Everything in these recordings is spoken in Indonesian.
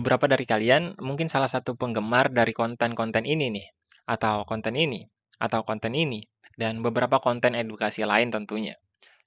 Beberapa dari kalian mungkin salah satu penggemar dari konten-konten ini nih, atau konten ini, atau konten ini, dan beberapa konten edukasi lain tentunya.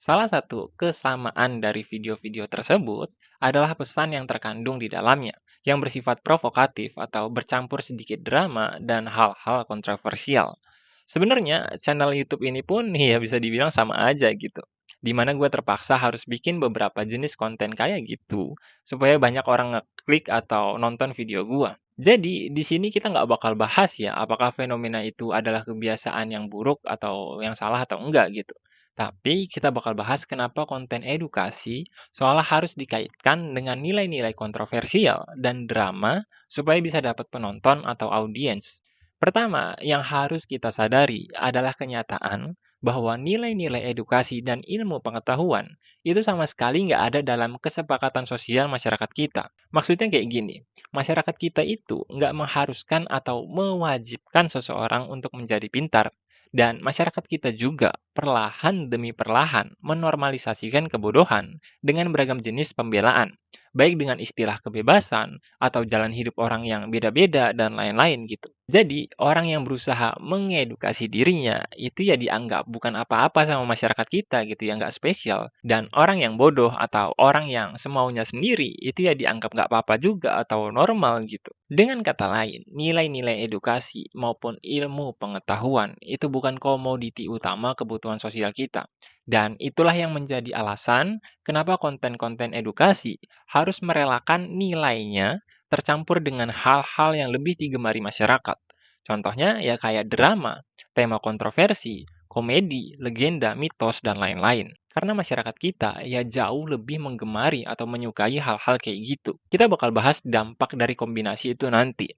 Salah satu kesamaan dari video-video tersebut adalah pesan yang terkandung di dalamnya, yang bersifat provokatif atau bercampur sedikit drama dan hal-hal kontroversial. Sebenarnya channel YouTube ini pun ya bisa dibilang sama aja gitu. Di mana gue terpaksa harus bikin beberapa jenis konten kayak gitu supaya banyak orang ngeklik atau nonton video gua. Jadi, di sini kita nggak bakal bahas ya, apakah fenomena itu adalah kebiasaan yang buruk atau yang salah atau enggak gitu. Tapi kita bakal bahas kenapa konten edukasi seolah harus dikaitkan dengan nilai-nilai kontroversial dan drama supaya bisa dapat penonton atau audiens. Pertama, yang harus kita sadari adalah kenyataan bahwa nilai-nilai edukasi dan ilmu pengetahuan itu sama sekali nggak ada dalam kesepakatan sosial masyarakat kita. Maksudnya kayak gini, masyarakat kita itu nggak mengharuskan atau mewajibkan seseorang untuk menjadi pintar. Dan masyarakat kita juga perlahan demi perlahan menormalisasikan kebodohan dengan beragam jenis pembelaan, baik dengan istilah kebebasan atau jalan hidup orang yang beda-beda dan lain-lain gitu. Jadi, orang yang berusaha mengedukasi dirinya itu ya dianggap bukan apa-apa sama masyarakat kita gitu ya, nggak spesial. Dan orang yang bodoh atau orang yang semaunya sendiri itu ya dianggap nggak apa-apa juga atau normal gitu. Dengan kata lain, nilai-nilai edukasi maupun ilmu pengetahuan itu bukan komoditi utama kebutuhan sosial kita. Dan itulah yang menjadi alasan kenapa konten-konten edukasi harus merelakan nilainya tercampur dengan hal-hal yang lebih digemari masyarakat. Contohnya ya kayak drama, tema kontroversi, komedi, legenda, mitos, dan lain-lain. Karena masyarakat kita ya jauh lebih menggemari atau menyukai hal-hal kayak gitu. Kita bakal bahas dampak dari kombinasi itu nanti.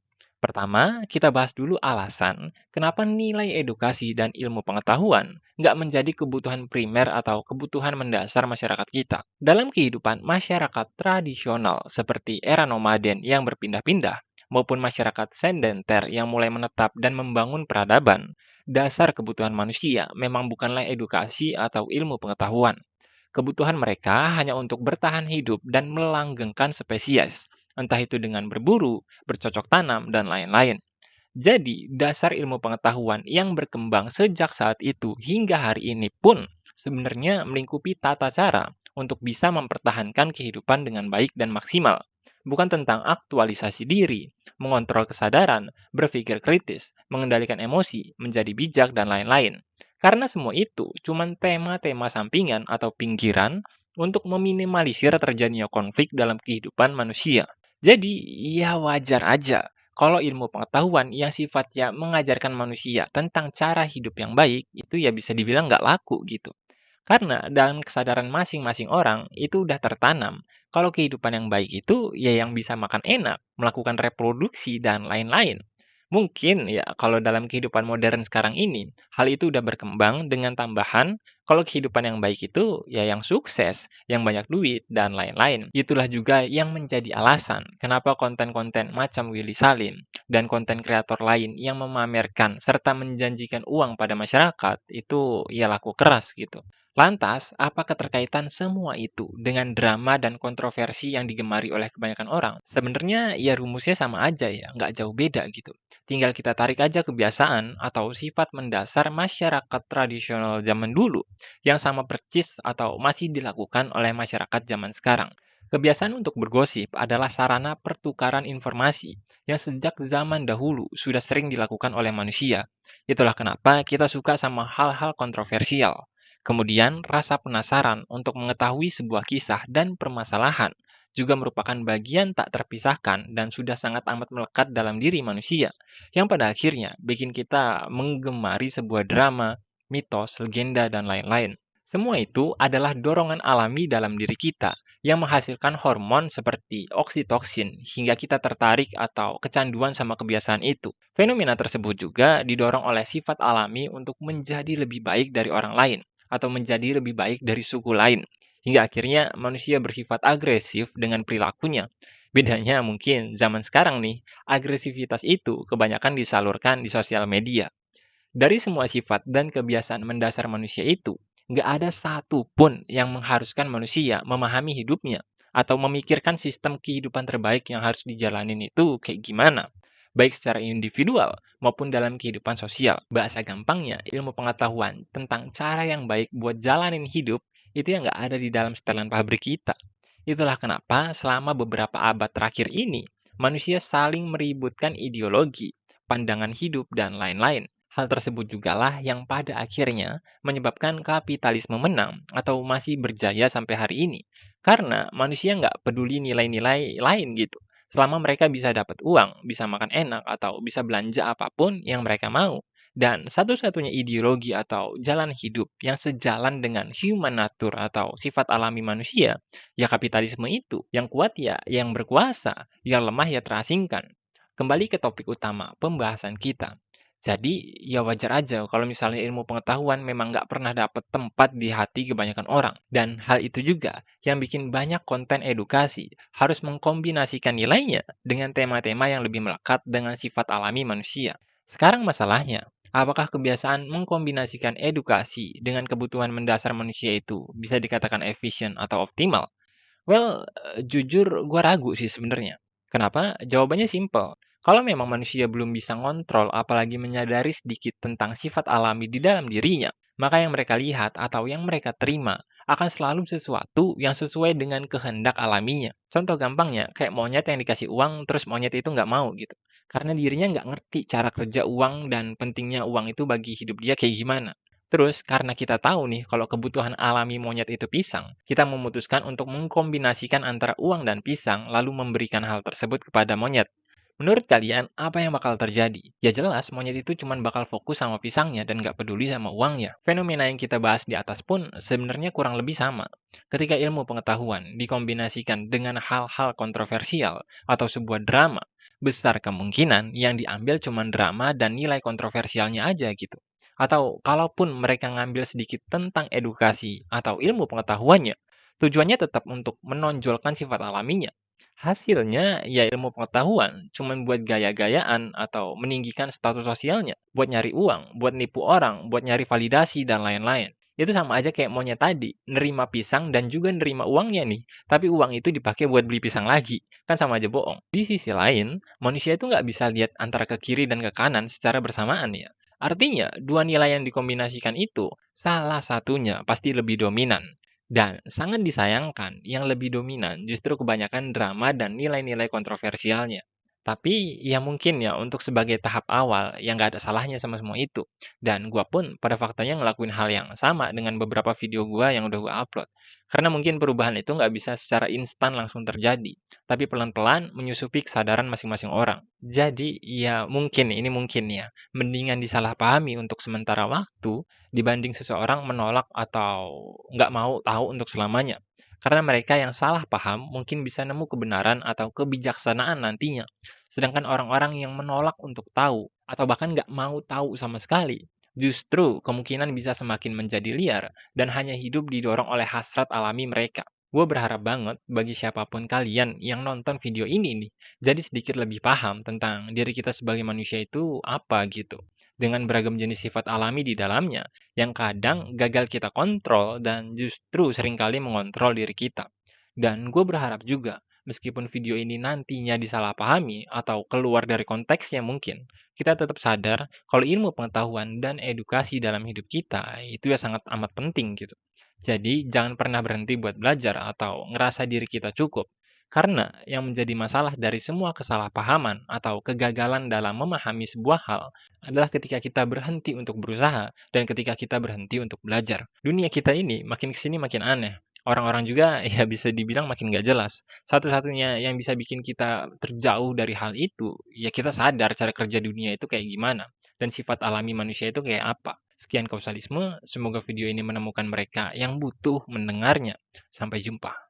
Pertama, kita bahas dulu alasan kenapa nilai edukasi dan ilmu pengetahuan nggak menjadi kebutuhan primer atau kebutuhan mendasar masyarakat kita. Dalam kehidupan masyarakat tradisional seperti era nomaden yang berpindah-pindah, maupun masyarakat sedenter yang mulai menetap dan membangun peradaban, dasar kebutuhan manusia memang bukanlah edukasi atau ilmu pengetahuan. Kebutuhan mereka hanya untuk bertahan hidup dan melanggengkan spesies, entah itu dengan berburu, bercocok tanam, dan lain-lain. Jadi, dasar ilmu pengetahuan yang berkembang sejak saat itu hingga hari ini pun sebenarnya melingkupi tata cara untuk bisa mempertahankan kehidupan dengan baik dan maksimal. Bukan tentang aktualisasi diri, mengontrol kesadaran, berpikir kritis, mengendalikan emosi, menjadi bijak, dan lain-lain. Karena semua itu cuma tema-tema sampingan atau pinggiran untuk meminimalisir terjadinya konflik dalam kehidupan manusia. Jadi, ya wajar aja kalau ilmu pengetahuan yang sifatnya mengajarkan manusia tentang cara hidup yang baik, itu ya bisa dibilang nggak laku gitu. Karena dalam kesadaran masing-masing orang itu udah tertanam kalau kehidupan yang baik itu ya yang bisa makan enak, melakukan reproduksi, dan lain-lain. Mungkin ya kalau dalam kehidupan modern sekarang ini, hal itu udah berkembang dengan tambahan kalau kehidupan yang baik itu ya yang sukses, yang banyak duit, dan lain-lain. Itulah juga yang menjadi alasan kenapa konten-konten macam Willy Salim dan konten kreator lain yang memamerkan serta menjanjikan uang pada masyarakat itu ya laku keras gitu. Lantas, apa keterkaitan semua itu dengan drama dan kontroversi yang digemari oleh kebanyakan orang? Sebenarnya ya rumusnya sama aja ya, nggak jauh beda gitu. Tinggal kita tarik aja kebiasaan atau sifat mendasar masyarakat tradisional zaman dulu yang sama percis atau masih dilakukan oleh masyarakat zaman sekarang. Kebiasaan untuk bergosip adalah sarana pertukaran informasi yang sejak zaman dahulu sudah sering dilakukan oleh manusia. Itulah kenapa kita suka sama hal-hal kontroversial. Kemudian, rasa penasaran untuk mengetahui sebuah kisah dan permasalahan juga merupakan bagian tak terpisahkan dan sudah sangat amat melekat dalam diri manusia, yang pada akhirnya bikin kita menggemari sebuah drama, mitos, legenda, dan lain-lain. Semua itu adalah dorongan alami dalam diri kita yang menghasilkan hormon seperti oksitoksin hingga kita tertarik atau kecanduan sama kebiasaan itu. Fenomena tersebut juga didorong oleh sifat alami untuk menjadi lebih baik dari orang lain atau menjadi lebih baik dari suku lain. Hingga akhirnya manusia bersifat agresif dengan perilakunya. Bedanya mungkin zaman sekarang nih, agresivitas itu kebanyakan disalurkan di sosial media. Dari semua sifat dan kebiasaan mendasar manusia itu, nggak ada satu pun yang mengharuskan manusia memahami hidupnya atau memikirkan sistem kehidupan terbaik yang harus dijalanin itu kayak gimana. Baik secara individual maupun dalam kehidupan sosial. Bahasa gampangnya, ilmu pengetahuan tentang cara yang baik buat jalanin hidup itu yang nggak ada di dalam setelan pabrik kita. Itulah kenapa selama beberapa abad terakhir ini, manusia saling meributkan ideologi, pandangan hidup, dan lain-lain. Hal tersebut jugalah yang pada akhirnya menyebabkan kapitalisme menang atau masih berjaya sampai hari ini. Karena manusia nggak peduli nilai-nilai lain gitu. Selama mereka bisa dapat uang, bisa makan enak, atau bisa belanja apapun yang mereka mau. Dan satu-satunya ideologi atau jalan hidup yang sejalan dengan human nature atau sifat alami manusia, ya kapitalisme itu. Yang kuat ya yang berkuasa, yang lemah ya terasingkan. Kembali ke topik utama pembahasan kita. Jadi, ya wajar aja kalau misalnya ilmu pengetahuan memang nggak pernah dapat tempat di hati kebanyakan orang. Dan hal itu juga yang bikin banyak konten edukasi harus mengkombinasikan nilainya dengan tema-tema yang lebih melekat dengan sifat alami manusia. Sekarang masalahnya, apakah kebiasaan mengkombinasikan edukasi dengan kebutuhan mendasar manusia itu bisa dikatakan efisien atau optimal? Well, jujur gua ragu sih sebenarnya. Kenapa? Jawabannya simpel. Kalau memang manusia belum bisa ngontrol apalagi menyadari sedikit tentang sifat alami di dalam dirinya, maka yang mereka lihat atau yang mereka terima akan selalu sesuatu yang sesuai dengan kehendak alaminya. Contoh gampangnya, kayak monyet yang dikasih uang terus monyet itu nggak mau gitu. Karena dirinya nggak ngerti cara kerja uang dan pentingnya uang itu bagi hidup dia kayak gimana. Terus, karena kita tahu nih kalau kebutuhan alami monyet itu pisang, kita memutuskan untuk mengkombinasikan antara uang dan pisang lalu memberikan hal tersebut kepada monyet. Menurut kalian, apa yang bakal terjadi? Ya jelas, monyet itu cuma bakal fokus sama pisangnya dan nggak peduli sama uangnya. Fenomena yang kita bahas di atas pun sebenarnya kurang lebih sama. Ketika ilmu pengetahuan dikombinasikan dengan hal-hal kontroversial atau sebuah drama, besar kemungkinan yang diambil cuma drama dan nilai kontroversialnya aja gitu. Atau kalaupun mereka ngambil sedikit tentang edukasi atau ilmu pengetahuannya, tujuannya tetap untuk menonjolkan sifat alaminya. Hasilnya, ya ilmu pengetahuan cuman buat gaya-gayaan atau meninggikan status sosialnya, buat nyari uang, buat nipu orang, buat nyari validasi, dan lain-lain. Itu sama aja kayak monyet tadi, nerima pisang dan juga nerima uangnya nih, tapi uang itu dipakai buat beli pisang lagi. Kan sama aja bohong. Di sisi lain, manusia itu nggak bisa lihat antara ke kiri dan ke kanan secara bersamaan ya. Artinya, dua nilai yang dikombinasikan itu, salah satunya pasti lebih dominan. Dan sangat disayangkan, yang lebih dominan justru kebanyakan drama dan nilai-nilai kontroversialnya. Tapi ya mungkin ya untuk sebagai tahap awal yang gak ada salahnya sama semua itu. Dan gua pun pada faktanya ngelakuin hal yang sama dengan beberapa video gua yang udah gua upload. Karena mungkin perubahan itu nggak bisa secara instan langsung terjadi, tapi pelan-pelan menyusupi kesadaran masing-masing orang. Jadi ya mungkin ini mungkin ya, mendingan disalahpahami untuk sementara waktu dibanding seseorang menolak atau nggak mau tahu untuk selamanya. Karena mereka yang salah paham mungkin bisa nemu kebenaran atau kebijaksanaan nantinya. Sedangkan orang-orang yang menolak untuk tahu atau bahkan nggak mau tahu sama sekali, justru kemungkinan bisa semakin menjadi liar dan hanya hidup didorong oleh hasrat alami mereka. Gue berharap banget bagi siapapun kalian yang nonton video ini nih, jadi sedikit lebih paham tentang diri kita sebagai manusia itu apa gitu. Dengan beragam jenis sifat alami di dalamnya, yang kadang gagal kita kontrol dan justru seringkali mengontrol diri kita. Dan gue berharap juga, meskipun video ini nantinya disalahpahami atau keluar dari konteksnya mungkin, kita tetap sadar kalau ilmu pengetahuan dan edukasi dalam hidup kita itu ya sangat amat penting gitu. Jadi jangan pernah berhenti buat belajar atau ngerasa diri kita cukup. Karena yang menjadi masalah dari semua kesalahpahaman atau kegagalan dalam memahami sebuah hal adalah ketika kita berhenti untuk berusaha dan ketika kita berhenti untuk belajar. Dunia kita ini makin kesini makin aneh. Orang-orang juga ya bisa dibilang makin gak jelas. Satu-satunya yang bisa bikin kita terjauh dari hal itu, ya kita sadar cara kerja dunia itu kayak gimana. Dan sifat alami manusia itu kayak apa. Sekian kausalisme, semoga video ini menemukan mereka yang butuh mendengarnya. Sampai jumpa.